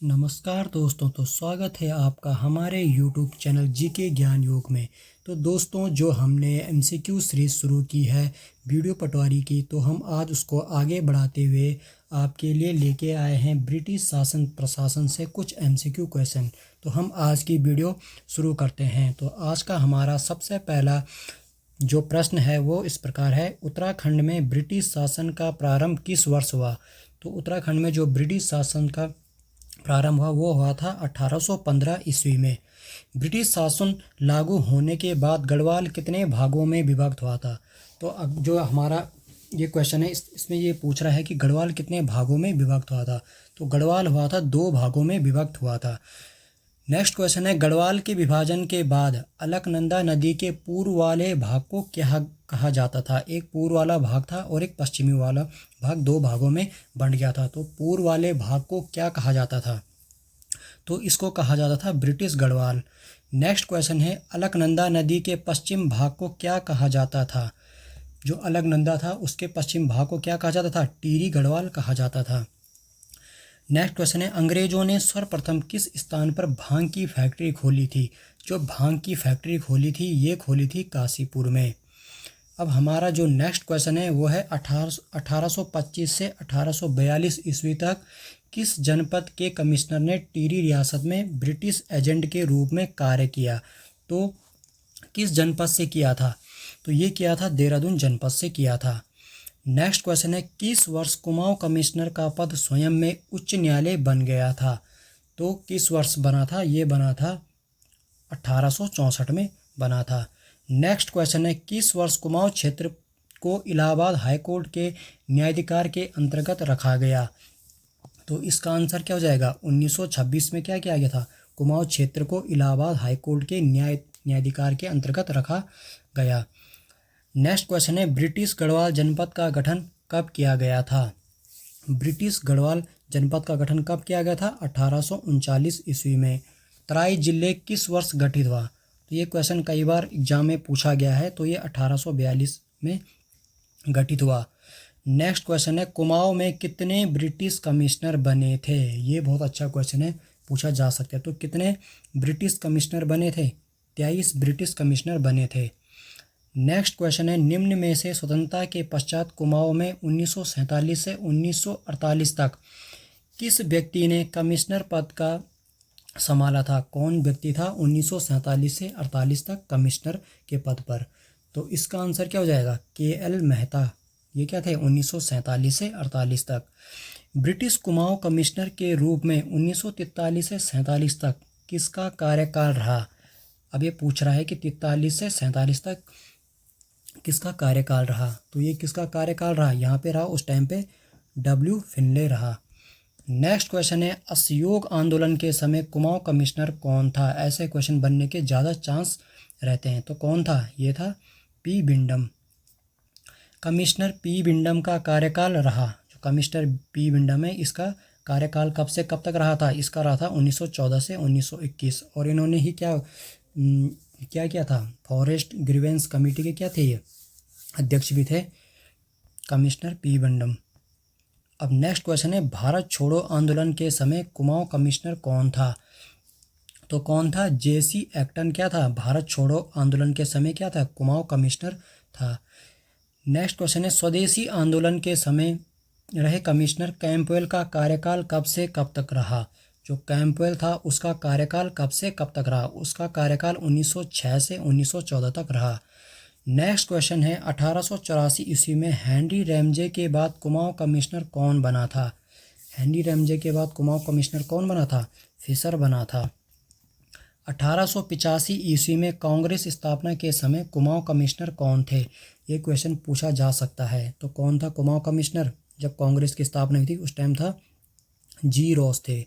नमस्कार दोस्तों, तो स्वागत है आपका हमारे YouTube चैनल जीके ज्ञान योग में। तो दोस्तों, जो हमने MCQ सीरीज़ शुरू की है वीडियो पटवारी की, तो हम आज उसको आगे बढ़ाते हुए आपके लिए लेके आए हैं ब्रिटिश शासन प्रशासन से कुछ MCQ क्वेश्चन। तो हम आज की वीडियो शुरू करते हैं। तो आज का हमारा सबसे पहला जो प्रश्न है वो इस प्रकार है, उत्तराखंड में ब्रिटिश शासन का प्रारंभ किस वर्ष हुआ? तो उत्तराखंड में जो ब्रिटिश शासन का प्रारंभ हुआ वो हुआ था 1815 ईस्वी में। ब्रिटिश शासन लागू होने के बाद गढ़वाल कितने भागों में विभक्त हुआ था? तो अब जो हमारा ये क्वेश्चन है इसमें ये पूछ रहा है कि गढ़वाल कितने भागों में विभक्त हुआ था। तो गढ़वाल हुआ था 2 भागों में विभक्त हुआ था। नेक्स्ट क्वेश्चन है, गढ़वाल के विभाजन के बाद अलकनंदा नदी के पूर्व वाले भाग को क्या कहा जाता था? एक पूर्व वाला भाग था और एक पश्चिमी वाला भाग, 2 भागों में बंट गया था। तो पूर्व वाले भाग को क्या कहा जाता था? तो इसको कहा जाता था ब्रिटिश गढ़वाल। नेक्स्ट क्वेश्चन है, अलकनंदा नदी के पश्चिम भाग को क्या कहा जाता था? जो अलकनंदा था उसके पश्चिम भाग को क्या कहा जाता था? टिहरी गढ़वाल कहा जाता था। नेक्स्ट क्वेश्चन है, अंग्रेजों ने सर्वप्रथम किस स्थान पर भांग की फैक्ट्री खोली थी? जो भांग की फैक्ट्री खोली थी ये खोली थी काशीपुर में। अब हमारा जो नेक्स्ट क्वेश्चन है वो है 1825 से 1842 ईस्वी तक किस जनपद के कमिश्नर ने टिहरी रियासत में ब्रिटिश एजेंट के रूप में कार्य किया? तो किस जनपद से किया था? तो ये किया था देहरादून जनपद से किया था। नेक्स्ट क्वेश्चन है, किस वर्ष कुमाऊं कमिश्नर का पद स्वयं में उच्च न्यायालय बन गया था? तो किस वर्ष बना था? ये बना था 1864 में बना था। नेक्स्ट क्वेश्चन है, किस वर्ष कुमाऊं क्षेत्र को इलाहाबाद हाईकोर्ट के न्यायाधिकार के अंतर्गत रखा गया? तो इसका आंसर क्या हो जाएगा? 1926 में क्या किया गया था? कुमाऊं क्षेत्र को इलाहाबाद हाईकोर्ट के न्यायाधिकार के अंतर्गत रखा गया। नेक्स्ट क्वेश्चन है, ब्रिटिश गढ़वाल जनपद का गठन कब किया गया था? ब्रिटिश गढ़वाल जनपद का गठन कब किया गया था? 1839 ईस्वी में। तराई जिले किस वर्ष गठित हुआ? तो ये क्वेश्चन कई बार एग्जाम में पूछा गया है। तो ये 1842 में गठित हुआ। नेक्स्ट क्वेश्चन है, कुमाऊं में कितने ब्रिटिश कमिश्नर बने थे? ये बहुत अच्छा क्वेश्चन है, पूछा जा सकता है। तो कितने ब्रिटिश कमिश्नर बने थे? 23 ब्रिटिश कमिश्नर बने थे। नेक्स्ट क्वेश्चन है, निम्न में से स्वतंत्रता के पश्चात कुमाऊं में 1947 से 1948 तक किस व्यक्ति ने कमिश्नर पद का संभाला था? कौन व्यक्ति था 1947 से 48 तक कमिश्नर के पद पर? तो इसका आंसर क्या हो जाएगा? KL मेहता। ये क्या थे? 1947 से 48 तक। ब्रिटिश कुमाऊं कमिश्नर के रूप में 1943 से 47 तक किसका कार्यकाल रहा? अब ये पूछ रहा है कि 43 से 47 तक किसका कार्यकाल रहा? तो ये किसका कार्यकाल रहा? यहाँ पे रहा उस टाइम पे W फिनले रहा। नेक्स्ट क्वेश्चन है, असहयोग आंदोलन के समय कुमाऊं कमिश्नर कौन था? ऐसे क्वेश्चन बनने के ज़्यादा चांस रहते हैं। तो कौन था? ये था P Bindam. Commissioner P Bindam का कार्यकाल रहा, जो कमिश्नर P बिंडम है इसका कार्यकाल कब से कब तक रहा था? इसका रहा था 1914 से 1921। और इन्होंने ही क्या किया था? फॉरेस्ट ग्रीवेंस कमेटी के क्या थे? ये अध्यक्ष भी थे कमिश्नर P बिंडम। अब नेक्स्ट क्वेश्चन है, भारत छोड़ो आंदोलन के समय कुमाऊं कमिश्नर कौन था? तो कौन था? JC एक्टन क्या था? भारत छोड़ो आंदोलन के समय क्या था? कुमाऊं कमिश्नर था। नेक्स्ट क्वेश्चन है, स्वदेशी आंदोलन के समय रहे कमिश्नर कैंपवेल का कार्यकाल कब से कब तक रहा? जो कैंपवेल था उसका कार्यकाल कब से कब तक रहा? उसका कार्यकाल 1906 से 1914 तक रहा। नेक्स्ट क्वेश्चन है, 1884 ईस्वी में हेनरी रैमजे के बाद कुमाऊं कमिश्नर कौन बना था? हेनरी रैमजे के बाद कुमाऊं कमिश्नर कौन बना था? फिशर बना था। 1885 ईस्वी में कांग्रेस स्थापना के समय कुमाऊं कमिश्नर कौन थे? ये क्वेश्चन पूछा जा सकता है। तो कौन था कुमाऊं कमिश्नर जब कांग्रेस की स्थापना हुई थी? उस टाइम था G रोज थे।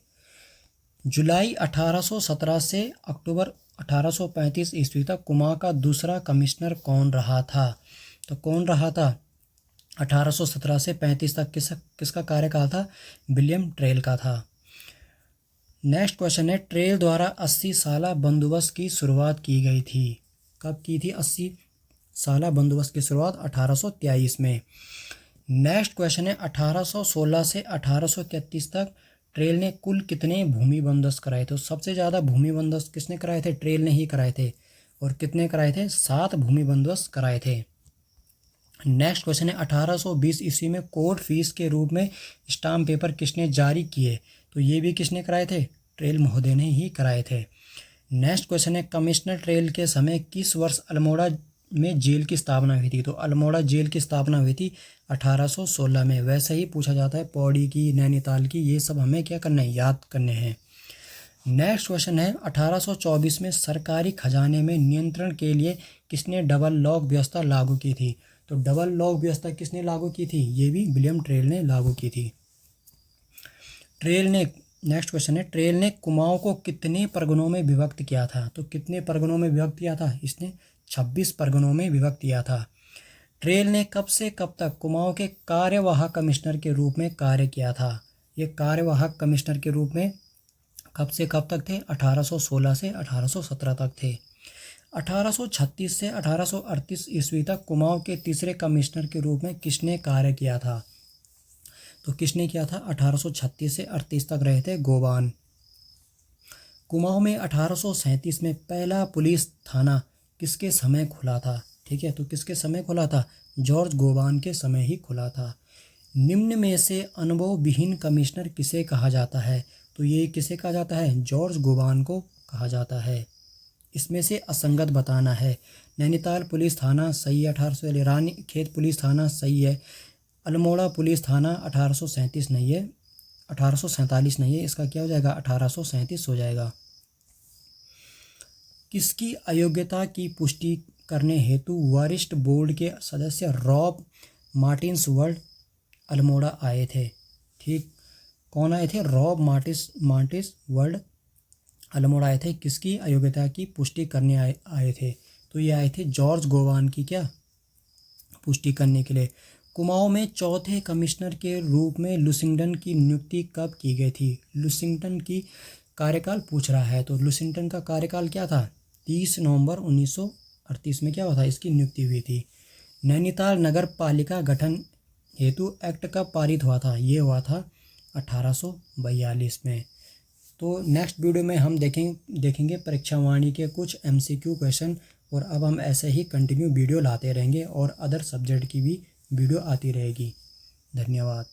जुलाई 1817 से अक्टूबर 1835 ईस्वी तक कुमाऊं का दूसरा कमिश्नर कौन रहा था? तो कौन रहा था? 1817 से 35 तक किसका कार्यकाल था? विलियम ट्रेल का था। नेक्स्ट क्वेश्चन है, ट्रेल द्वारा 80 साला बंदोबस्त की शुरुआत की गई थी। कब की थी 80 साला बंदोबस्त की शुरुआत? 1823 में। नेक्स्ट क्वेश्चन है, 1816 से 1833 तक ट्रेल ने कुल कितने भूमि बंदोबस्त कराए थे? तो सबसे ज़्यादा भूमि बंदोबस्त किसने कराए थे? ट्रेल ने ही कराए थे। और कितने कराए थे? 7 भूमि बंदोबस्त कराए थे। नेक्स्ट क्वेश्चन है 1820 ईस्वी में कोर्ट फीस के रूप में स्टाम्प पेपर किसने जारी किए? तो ये भी किसने कराए थे? ट्रेल महोदय ने ही कराए थे। नेक्स्ट क्वेश्चन है कमिश्नर ट्रेल के समय किस वर्ष अल्मोड़ा में जेल की स्थापना हुई थी? तो अल्मोड़ा जेल की स्थापना हुई थी 1816 में। वैसे ही पूछा जाता है पौड़ी की, नैनीताल की, ये सब हमें क्या करना है? याद करने हैं। नेक्स्ट क्वेश्चन है 1824 में सरकारी खजाने में नियंत्रण के लिए किसने डबल लॉक व्यवस्था लागू की थी? तो डबल लॉक व्यवस्था किसने लागू की थी? ये भी विलियम ट्रेल ने लागू की थी। नेक्स्ट क्वेश्चन है ट्रेल ने कुमाऊं को कितने परगनों में विभक्त किया था? तो कितने परगनों में विभक्त किया था? इसने 26 परगनों में विभक्त किया था। ट्रेल ने कब से कब तक कुमाऊं के कार्यवाहक कमिश्नर के रूप में कार्य किया था? ये कार्यवाहक कमिश्नर के रूप में कब से कब तक थे? 1816 से 1817 तक थे। 1836 से 1838 ईस्वी तक कुमाऊं के तीसरे कमिश्नर के रूप में किसने कार्य किया था? तो किसने किया था? 1836 से 38 तक रहे थे गोबान। कुमाऊं में 1837 में पहला पुलिस थाना किसके समय खुला था? ठीक है, तो किसके समय खुला था? जॉर्ज गोबान के समय ही खुला था। निम्न में से अनुभव विहीन कमिश्नर किसे कहा जाता है? तो ये किसे कहा जाता है? जॉर्ज गोबान को कहा जाता है। इसमें से असंगत बताना है। नैनीताल पुलिस थाना सही है 1800, रानी खेत पुलिस थाना सही है। अल्मोड़ा पुलिस थाना 1837 नहीं है, 1847 नहीं है, इसका क्या हो जाएगा? 1837 हो जाएगा। किसकी अयोग्यता की पुष्टि करने हेतु वरिष्ठ बोर्ड के सदस्य रॉब मार्टिन्सवर्थ अल्मोड़ा आए थे? ठीक, कौन आए थे? रॉब मार्टिन्सवर्थ अल्मोड़ा आए थे। किसकी अयोग्यता की पुष्टि करने आए थे? तो ये आए थे जॉर्ज गोवान की क्या पुष्टि करने के लिए। कुमाऊं में चौथे कमिश्नर के रूप में लुसिंगटन की नियुक्ति कब की गई थी? लुसिंगटन की कार्यकाल पूछ रहा है, तो लुसिंगटन का कार्यकाल क्या था? 30 नवंबर 1938 में क्या हुआ था? इसकी नियुक्ति हुई थी। नैनीताल नगर पालिका गठन हेतु एक्ट कब पारित हुआ था? ये हुआ था 1842 में। तो नेक्स्ट वीडियो में हम देखेंगे परीक्षा वाणी के कुछ MCQ क्वेश्चन, और अब हम ऐसे ही कंटिन्यू वीडियो लाते रहेंगे और अदर सब्जेक्ट की भी वीडियो आती रहेगी। धन्यवाद।